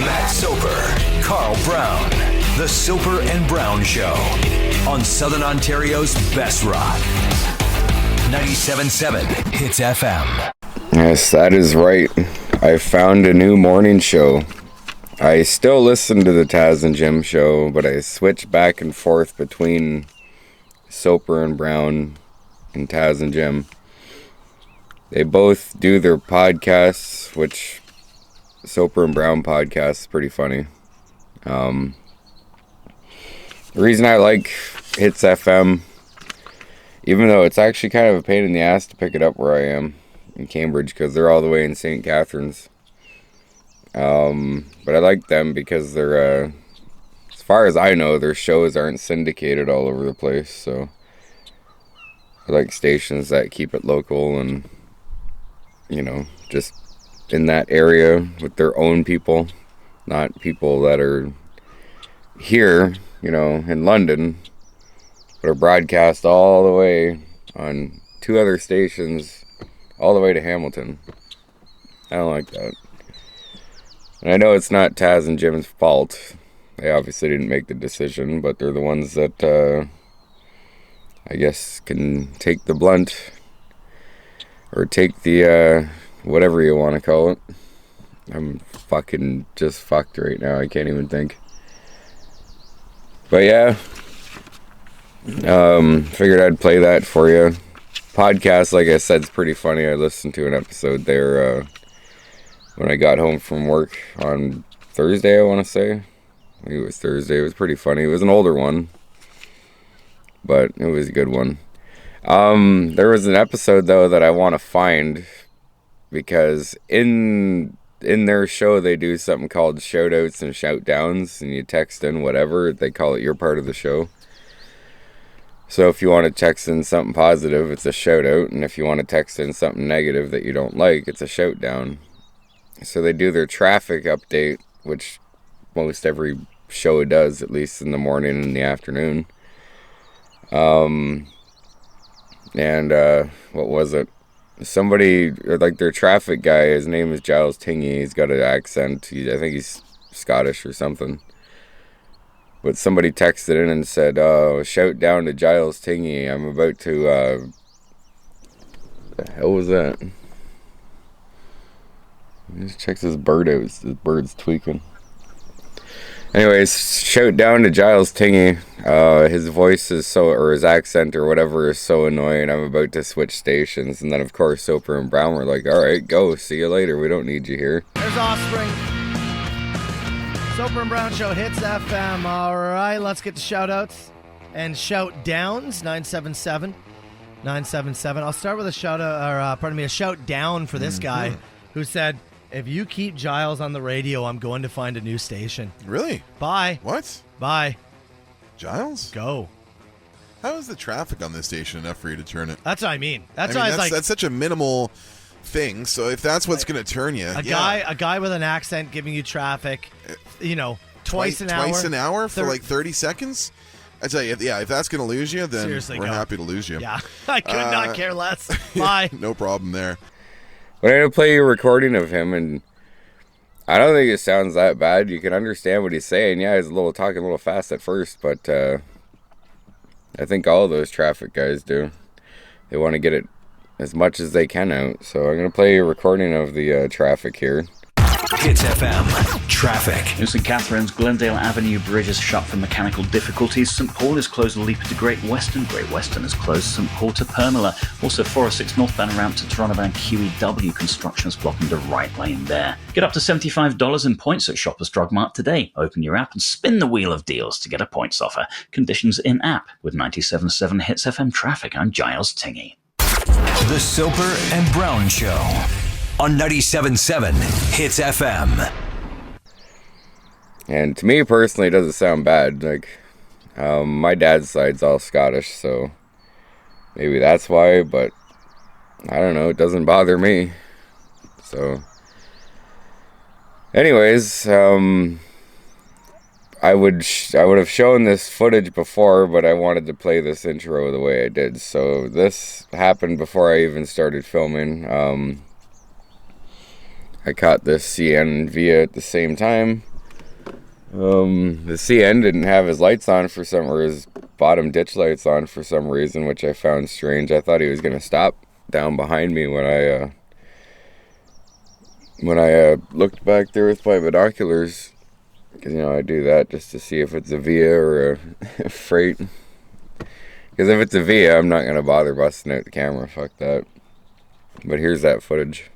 Matt Soper, Carl Brown. The Soper and Brown Show on Southern Ontario's best rock. 97.7 Hits FM. Yes, that is right. I found a new morning show. I still listen to the Taz and Jim show, but I switch back and forth between Soper and Brown and Taz and Jim. They both do their podcasts, which Soper and Brown podcast is pretty funny. The reason I like Hits FM, even though it's actually kind of a pain in the ass to pick it up where I am in Cambridge, because they're all the way in St. Catharines. But I like them because they're, as far as I know, their shows aren't syndicated all over the place, so I like stations that keep it local and, you know, just in that area with their own people, not people that are here, you know, in London, but are broadcast all the way on 2 other stations all the way to Hamilton. I don't like that. And I know it's not Taz and Jim's fault. They obviously didn't make the decision, but they're the ones that, I guess, can take the blunt, or take the, whatever you want to call it. I'm fucking just fucked right now. I can't even think. But yeah, figured I'd play that for you. Podcast, like I said, is pretty funny. I listened to an episode there, when I got home from work on Thursday, I want to say. I think it was Thursday. It was pretty funny. It was an older one, but it was a good one. There was an episode, though, that I want to find, because in their show, they do something called shout-outs and shout-downs, and you text in whatever. They call it your part of the show. So if you want to text in something positive, it's a shout-out, and if you want to text in something negative that you don't like, it's a shout-down. So they do their traffic update, which most every show does, at least in the morning and in the afternoon. What was it? Somebody, or like their traffic guy, his name is Giles Tingy. He's got an accent. I think he's Scottish or something. But somebody texted in and said, shout down to Giles Tingy. I'm about to, the hell was that? He just checks his bird out. His bird's tweaking. Anyways, shout down to Giles Tingy. His voice is or his accent or whatever is so annoying. I'm about to switch stations. And then, of course, Soper and Brown were like, alright, go. See you later. We don't need you here. There's Offspring. Soper and Brown Show, Hits FM. Alright, let's get to shout-outs and shout-downs. 977-977. I'll start with a shout-out, a shout-down for this guy who said, if you keep Giles on the radio, I'm going to find a new station. Really? Bye. What? Bye. Giles? Go. How is the traffic on this station enough for you to turn it? That's what I mean. That's such a minimal thing. So if that's what's going to turn you, a guy with an accent giving you traffic, you know, twice an hour. Twice an hour for like 30 seconds? I tell you, if that's going to lose you, then seriously, we're happy to lose you. Yeah, I could not care less. Bye. No problem there. But I'm going to play you a recording of him, and I don't think it sounds that bad. You can understand what he's saying. Yeah, he's talking a little fast at first, but I think all of those traffic guys do. They want to get it as much as they can out. So I'm going to play you a recording of the traffic here. Hits FM. Traffic. In St. Catharines, Glendale Avenue Bridge is shut for mechanical difficulties. St. Paul is closed to Leap to Great Western. Great Western is closed St. Paul to Permela. Also, 406 northbound ramp to Toronto-bound QEW. Construction is blocking the right lane there. Get up to $75 in points at Shoppers Drug Mart today. Open your app and spin the wheel of deals to get a points offer. Conditions in app. With 97.7 Hits FM traffic, I'm Giles Tingy. The Soper and Brown Show on 97.7 Hits FM. And to me personally, it doesn't sound bad. Like, my dad's side's all Scottish, so maybe that's why, but I don't know, it doesn't bother me. So, anyways, I would have shown this footage before, but I wanted to play this intro the way I did. So this happened before I even started filming. I caught this CN Via at the same time. The CN didn't have his lights on for some, or his bottom ditch lights on for some reason, which I found strange. I thought he was going to stop down behind me when I looked back there with my binoculars, because, you know, I do that just to see if it's a Via or a freight. Because if it's a Via, I'm not going to bother busting out the camera. Fuck that. But here's that footage.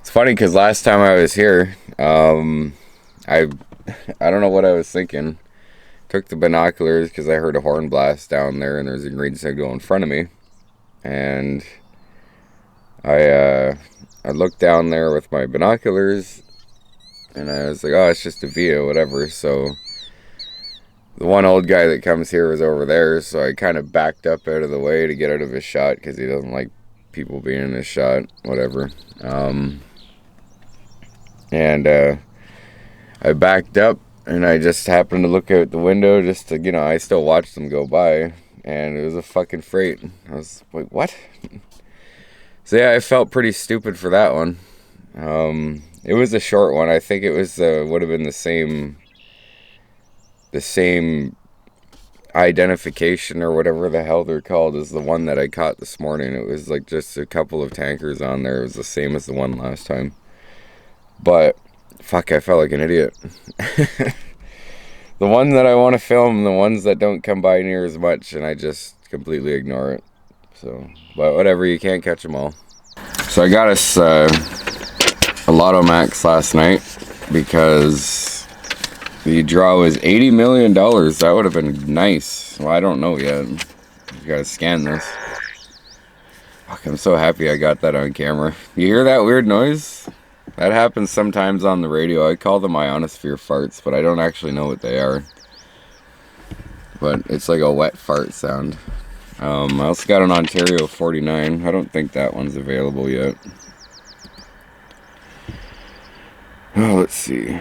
Funny, because last time I was here, I don't know what I was thinking. Took the binoculars because I heard a horn blast down there, and there's a green signal in front of me. And I looked down there with my binoculars, and I was like, oh, it's just a Via, whatever. So the one old guy that comes here was over there, so I kind of backed up out of the way to get out of his shot, because he doesn't like people being in his shot, whatever. And I backed up, and I just happened to look out the window just to, you know, I still watched them go by, and it was a fucking freight. I was like, what? So yeah, I felt pretty stupid for that one. It was a short one. I think it was would have been the same identification or whatever the hell they're called as the one that I caught this morning. It was like just a couple of tankers on there. It was the same as the one last time. But, fuck, I felt like an idiot. The ones that I want to film, the ones that don't come by near as much, and I just completely ignore it. So, but whatever, you can't catch them all. So I got us a Lotto Max last night, because the draw was $80 million. That would have been nice. Well, I don't know yet. You gotta scan this. Fuck, I'm so happy I got that on camera. You hear that weird noise? That happens sometimes on the radio. I call them ionosphere farts, but I don't actually know what they are. But it's like a wet fart sound. I also got an Ontario 49. I don't think that one's available yet. Oh, let's see.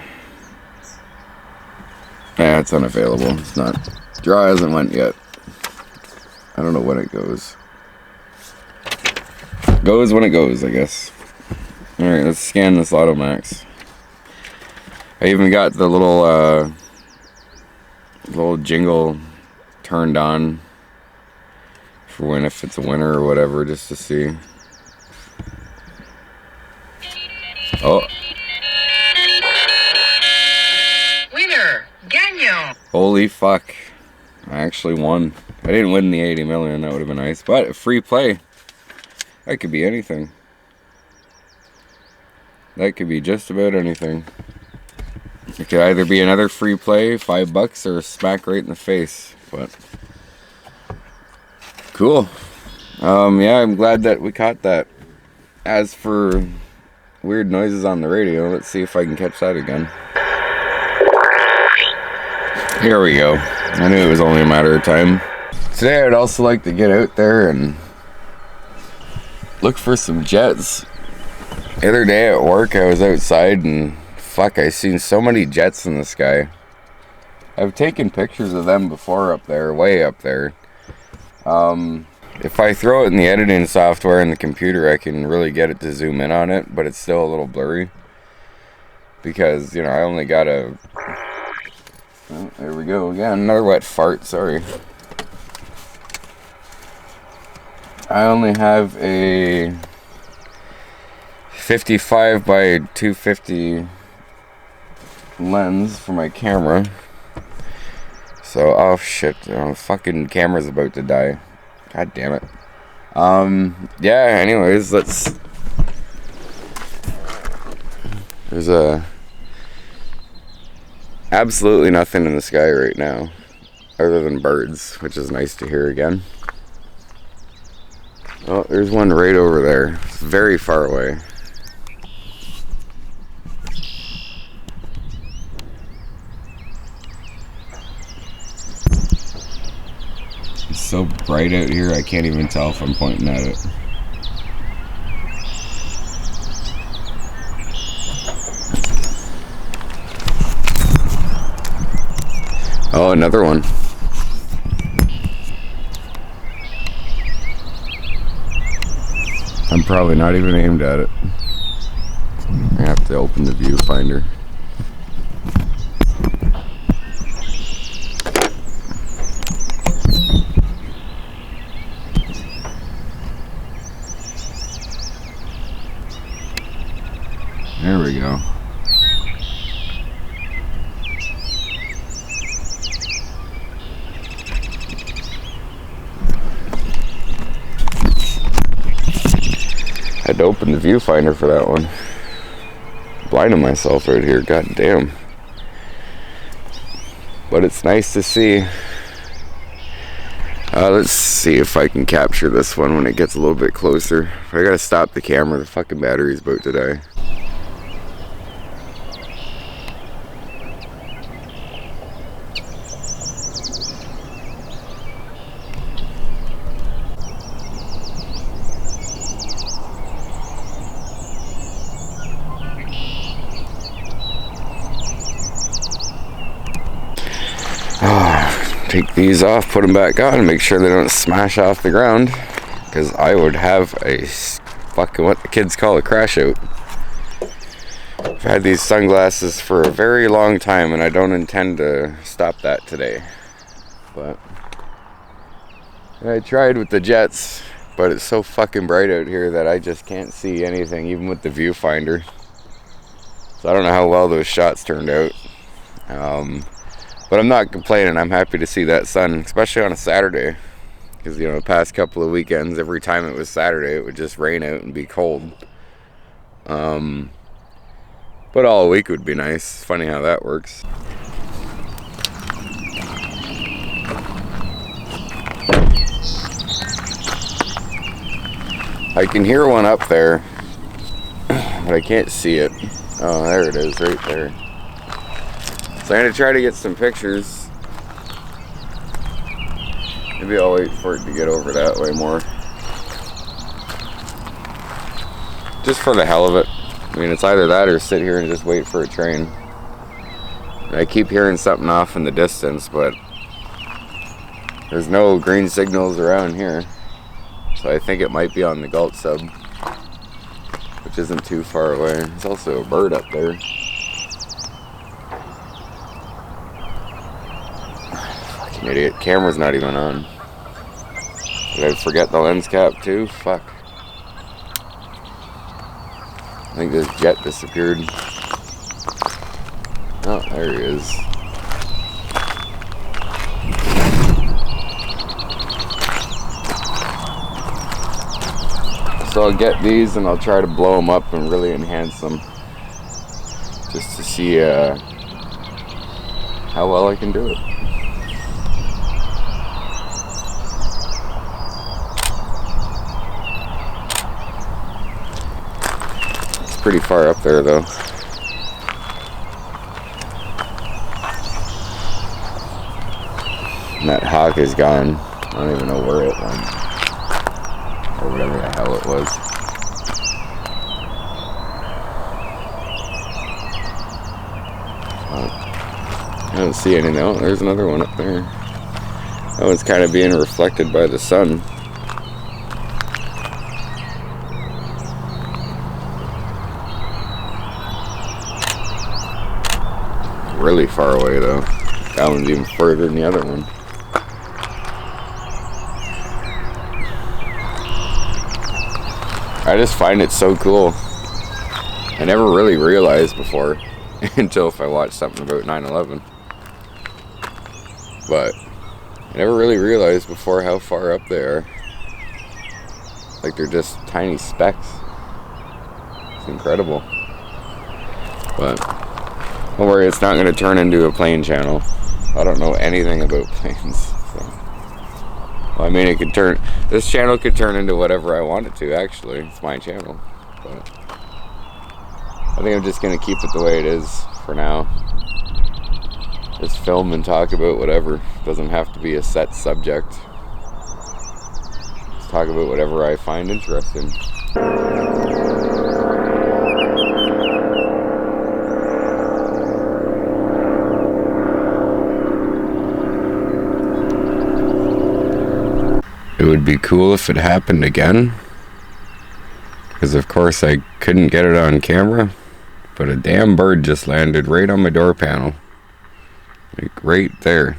Yeah, it's unavailable. It's not. Draw hasn't went yet. I don't know when it goes. Goes when it goes, I guess. Alright, let's scan this Lotto Max. I even got the little jingle turned on for when, if it's a winner or whatever, just to see. Oh. Winner, Gagnon. Holy fuck. I actually won. I didn't win the 80 million, that would have been nice. But a free play. That could be anything. That could be just about anything. It could either be another free play, $5, or a smack right in the face. But cool. Yeah, I'm glad that we caught that. As for weird noises on the radio, let's see if I can catch that again. Here we go. I knew it was only a matter of time. Today I'd also like to get out there and look for some jets. The other day at work, I was outside and fuck, I seen so many jets in the sky. I've taken pictures of them before up there, way up there. If I throw it in the editing software in the computer, I can really get it to zoom in on it, but it's still a little blurry. Because, you know, I only got a... Oh, there we go. Yeah, another wet fart, sorry. I only have a 55 by 250 lens for my camera. So, oh shit, fucking camera's about to die. God damn it. Yeah, anyways, there's absolutely nothing in the sky right now, other than birds, which is nice to hear again. Oh, there's one right over there. It's very far away. It's so bright out here, I can't even tell if I'm pointing at it. Oh, another one. I'm probably not even aimed at it. I have to open the viewfinder. There we go. Had to open the viewfinder for that one. Blinding myself right here, god damn. But it's nice to see. Let's see if I can capture this one when it gets a little bit closer. I gotta stop the camera, the fucking battery's about to die. Take these off, put them back on, and make sure they don't smash off the ground, because I would have a fucking, what the kids call a crash out. I've had these sunglasses for a very long time, and I don't intend to stop that today. But I tried with the jets, but it's so fucking bright out here that I just can't see anything, even with the viewfinder. So I don't know how well those shots turned out. But I'm not complaining. I'm happy to see that sun, especially on a Saturday. Because, you know, the past couple of weekends, every time it was Saturday, it would just rain out and be cold. But all week would be nice. It's funny how that works. I can hear one up there, but I can't see it. Oh, there it is, right there. So I'm going to try to get some pictures. Maybe I'll wait for it to get over that way more. Just for the hell of it. I mean, it's either that or sit here and just wait for a train. And I keep hearing something off in the distance, but there's no green signals around here. So I think it might be on the Galt sub, which isn't too far away. There's also a bird up there. Idiot, camera's not even on. Did I forget the lens cap too? Fuck. I think this jet disappeared. Oh, there he is. So I'll get these and I'll try to blow them up and really enhance them. Just to see how well I can do it. Pretty far up there though. And that hawk is gone. I don't even know where it went. Or whatever the hell it was. I don't see anything. Oh, there's another one up there. That one's kind of being reflected by the sun. Really far away though. That one's even further than the other one. I just find it so cool. I never really realized before until if I watched something about 9/11. but I never really realized before how far up they are. Like, they're just tiny specks. It's incredible. But don't worry, it's not going to turn into a plane channel. I don't know anything about planes. So. Well, I mean, this channel could turn into whatever I want it to, actually. It's my channel. But I think I'm just going to keep it the way it is for now. Just film and talk about whatever. It doesn't have to be a set subject. Just talk about whatever I find interesting. It would be cool if it happened again, because of course I couldn't get it on camera, but a damn bird just landed right on my door panel. Like right there.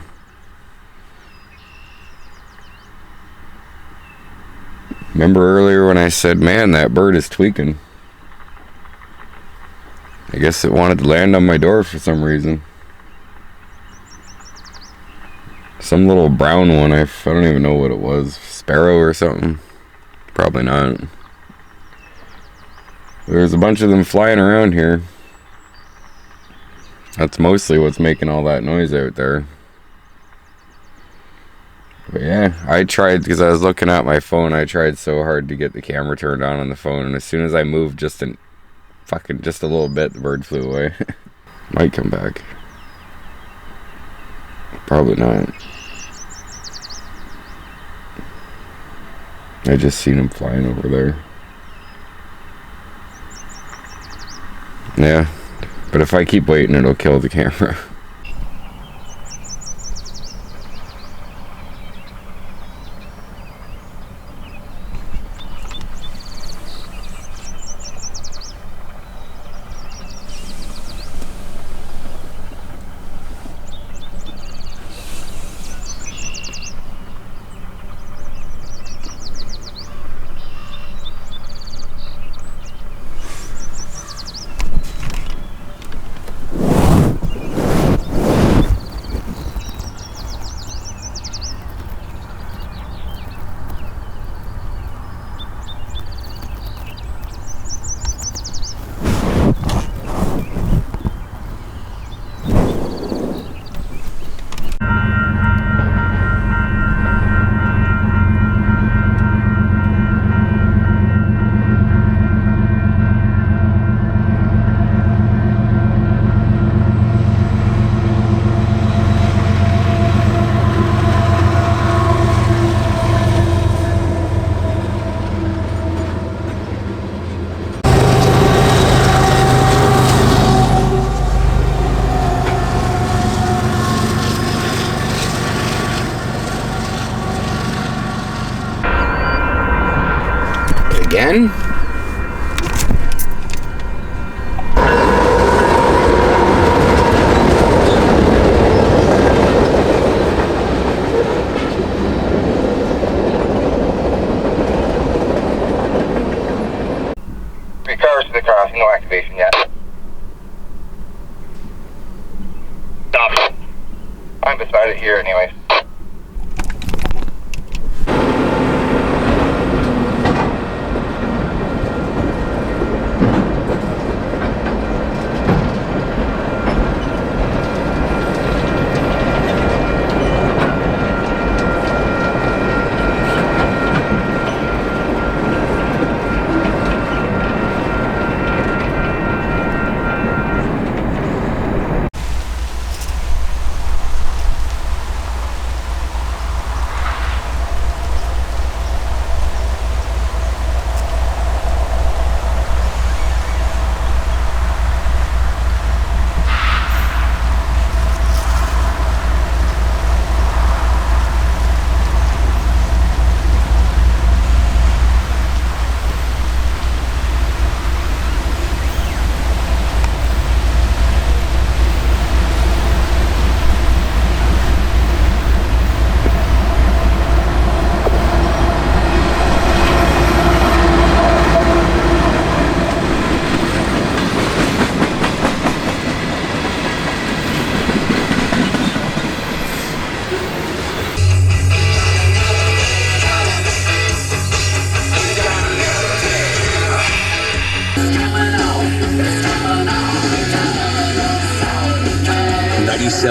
Remember earlier when I said, man, that bird is tweaking? I guess it wanted to land on my door for some reason. Some little brown one, I don't even know what it was. Sparrow or something? Probably not. There's a bunch of them flying around here. That's mostly what's making all that noise out there. But yeah, I tried, because I was looking at my phone, I tried so hard to get the camera turned on the phone, and as soon as I moved just a little bit, the bird flew away. Might come back. Probably not. I just seen him flying over there. Yeah. But if I keep waiting, it'll kill the camera. Again? Cars to the crossing, no activation yet. Stop. I'm beside it here anyways.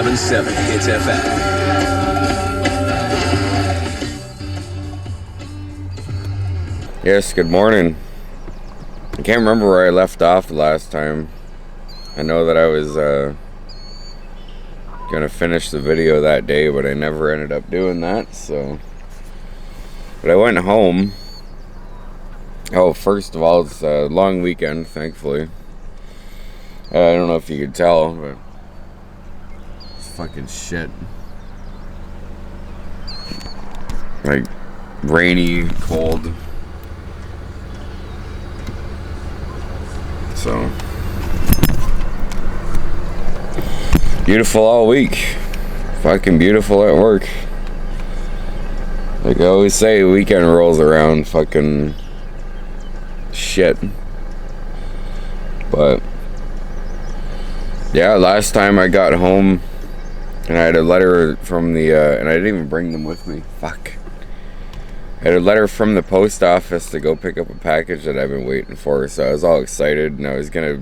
107.7 Hits FM. Yes, good morning. I can't remember where I left off the last time. I know that I was gonna finish the video that day, but I never ended up doing that, so. But I went home. Oh, first of all, it's a long weekend, thankfully. I don't know if you could tell, but it's fucking shit. Like, rainy, cold. So, beautiful all week. Fucking beautiful at work. Like I always say, weekend rolls around, fucking shit. But yeah, last time I got home and I had a letter from the and I didn't even bring them with me. Fuck. I had a letter from the post office to go pick up a package that I've been waiting for, so I was all excited, and I was gonna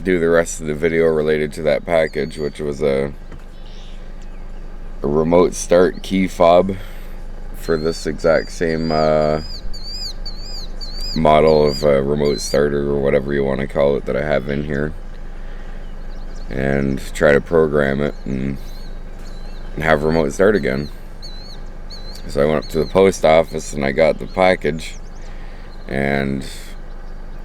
do the rest of the video related to that package, which was a remote start key fob for this exact same model of remote starter, or whatever you want to call it, that I have in here, and try to program it and have remote start again. So I went up to the post office and I got the package, and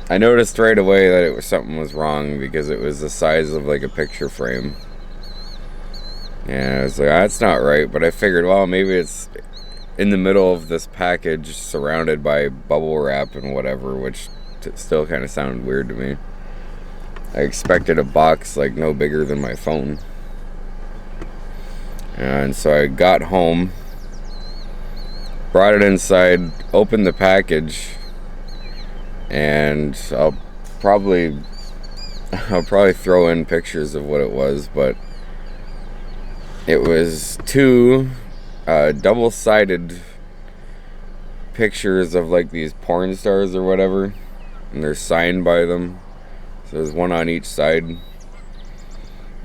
I noticed right away that something was wrong, because it was the size of like a picture frame, and I was like, that's not right. But I figured, well, maybe it's in the middle of this package surrounded by bubble wrap and whatever, which still kind of sounded weird to me. I expected a box like no bigger than my phone. And so I got home, brought it inside, opened the package, and I'll probably throw in pictures of what it was, but it was two double-sided pictures of like these porn stars or whatever, and they're signed by them, so there's one on each side.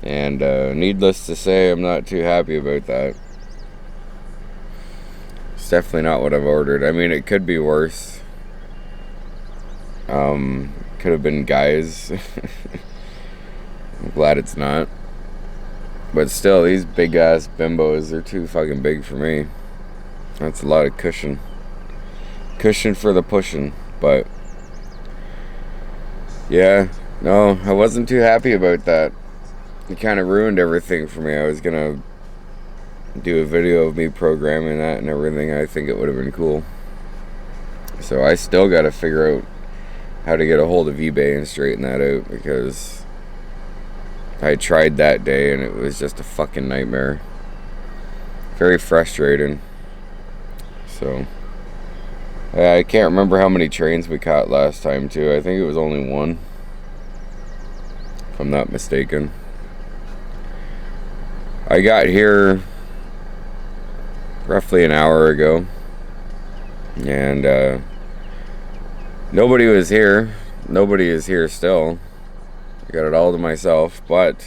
And needless to say, I'm not too happy about that. It's definitely not what I've ordered. I mean, it could be worse. Could have been guys. I'm glad it's not. But still, these big ass bimbos are too fucking big for me. That's a lot of cushion. Cushion for the pushing. But yeah, no, I wasn't too happy about that. It kind of ruined everything for me. I was gonna do a video of me programming that and everything. I think it would have been cool. So I still gotta figure out how to get a hold of eBay and straighten that out, because I tried that day and it was just a fucking nightmare. Very frustrating. So I can't remember how many trains we caught last time too. I think it was only one, if I'm not mistaken. I got here roughly an hour ago, and nobody was here. Nobody is here still. I got it all to myself, but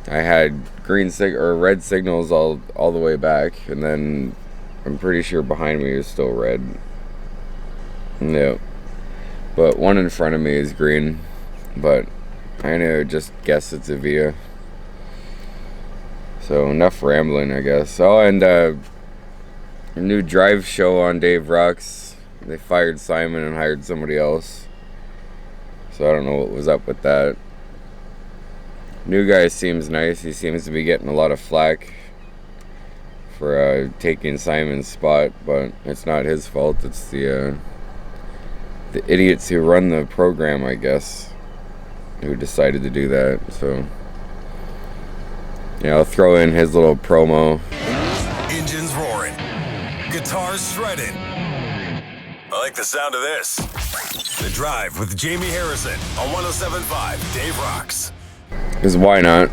I had red signals all the way back, and then I'm pretty sure behind me is still red. No, but one in front of me is green, but I know, just guess it's a Via. So enough rambling, I guess. Oh, and a new drive show on Dave Rocks. They fired Simon and hired somebody else. So I don't know what was up with that. New guy seems nice. He seems to be getting a lot of flack for taking Simon's spot, but it's not his fault. It's the idiots who run the program, I guess, who decided to do that. So yeah, I'll throw in his little promo. Engines roaring, guitars shredding. I like the sound of this. The Drive with Jamie Harrison on 107.5 Dave Rocks. Because why not?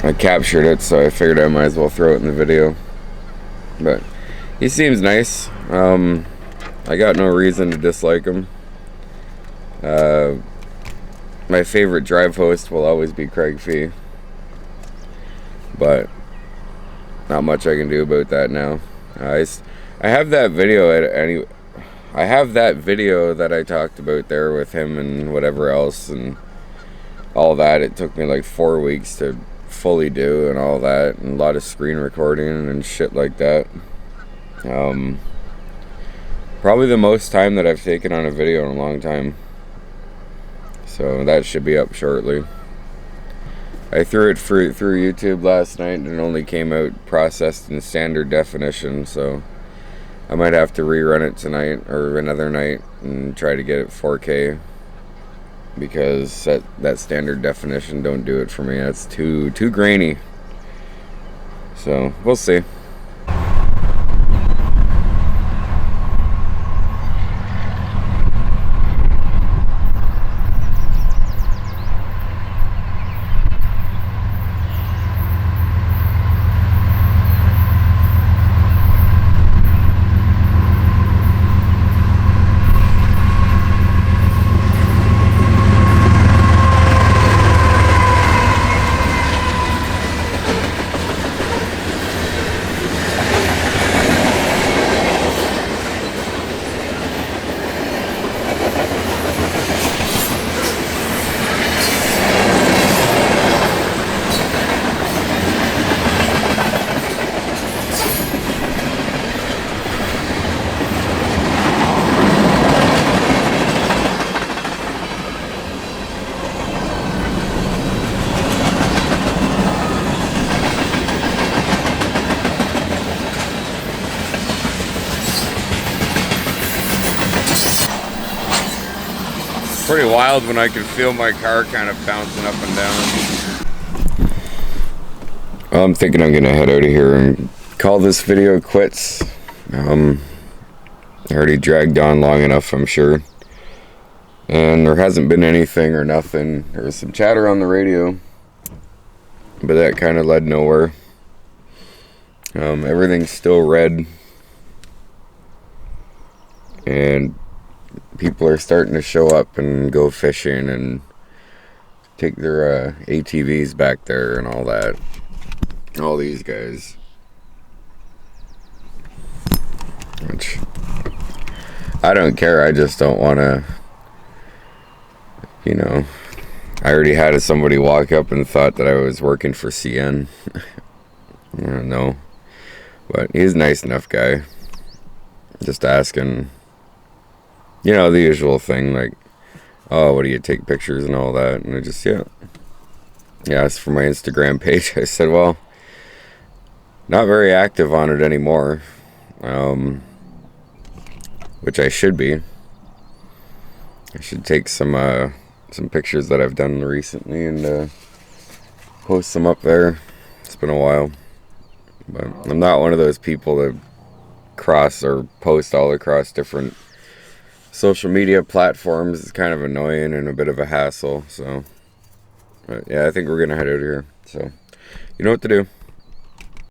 I captured it, so I figured I might as well throw it in the video. But he seems nice. I got no reason to dislike him. my favorite drive host will always be Craig Fee. But not much I can do about that now. I have that video I have that video that I talked about there with him and whatever else and all that. It took me like 4 weeks to fully do and all that, and a lot of screen recording and shit like that. Probably the most time that I've taken on a video in a long time. So that should be up shortly. I threw it through YouTube last night and it only came out processed in standard definition, so I might have to rerun it tonight or another night and try to get it 4K, because that standard definition don't do it for me. That's too grainy. So we'll see. Pretty wild when I can feel my car kind of bouncing up and down. Well, I'm thinking I'm gonna head out of here and call this video quits. I already dragged on long enough, I'm sure. And there hasn't been anything or nothing. There was some chatter on the radio, but that kind of led nowhere. Everything's still red. And people are starting to show up and go fishing and take their ATVs back there and all that. All these guys. Which, I don't care. I just don't want to, you know. I already had somebody walk up and thought that I was working for CN. I don't know. But he's a nice enough guy. Just asking, you know, the usual thing, like, oh, what do you take pictures and all that? And I just, yeah, asked for my Instagram page. I said, well, not very active on it anymore, which I should be. I should take some pictures that I've done recently and post them up there. It's been a while, but I'm not one of those people that cross or post all across different social media platforms. Is kind of annoying and a bit of a hassle. So, but yeah, I think we're gonna head out of here. So, you know what to do.